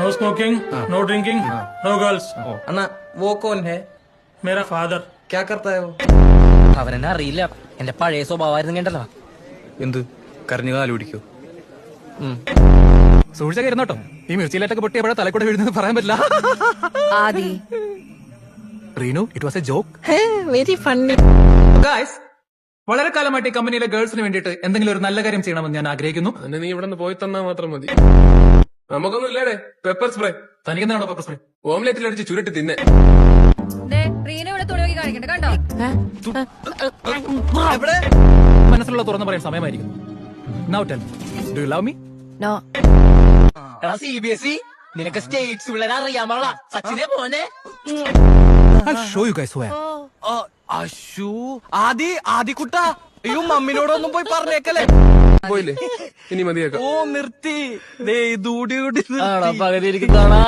No smoking, no drinking, no girls. Anna वो कौन है? मेरा फादर। क्या करता है वो? അവനെന്നെ അറിയില്ല. എന്റെ പഴയ സ്വഭാവമായിരുന്നു കേട്ടല്ലോ. എന്ത് കരഞ്ഞു കാല് പിടിക്കോ? സൂക്ഷിച്ചൊക്കെ ഇരുന്നോട്ടോ. ഈ മിർച്ചിയിലേറ്റൊക്കെ പൊട്ടി എവിടെ തലക്കൂടെ വീഴുന്നത് പറയാൻ പറ്റില്ല. Aadi Reenu, it was a joke. Very funny. Guys, വളരെ കാലമായിട്ട് ഈ കമ്പനിയിലെ ഗേൾസിന് വേണ്ടിയിട്ട് എന്തെങ്കിലും ഒരു നല്ല കാര്യം ചെയ്യണമെന്ന് ഞാൻ ആഗ്രഹിക്കുന്നു. അന്നെ നീ ഇവിടെ നിന്ന് പോയി തന്നാ മാത്രം മതി. നമുക്കൊന്നും ഇല്ലേടെ പെപ്പർ സ്പ്രേ. തനിക്കെന്താണോ പെപ്പർ സ്പ്രേ? ഓംലെറ്റിൽ അടിച്ച് ചുരുട്ടി തിന്നെ. റീന ഇവിടെ തുണി നോക്കി കാണിക്കണ്ട കണ്ടോ? മനസ്സിലുള്ള തുറന്നു പറയാൻ സമയമായിരിക്കും. Now tell me, do you love me? No. CBSE നിനക്ക് സ്റ്റേറ്റ്സ് പിള്ളേരെ അറിയാൻ പാടില്ല. സച്ചിനെ പോനെ. I'll show you guys who I am. അശൂ ആദിക്കുട്ട, അയ്യോ മമ്മിനോടൊന്നും പോയി പറഞ്ഞേക്കല്ലേ. പോയില്ലേ? ഇനി മതിയാക്കാം. നിർത്തി പകുതി കാണാ.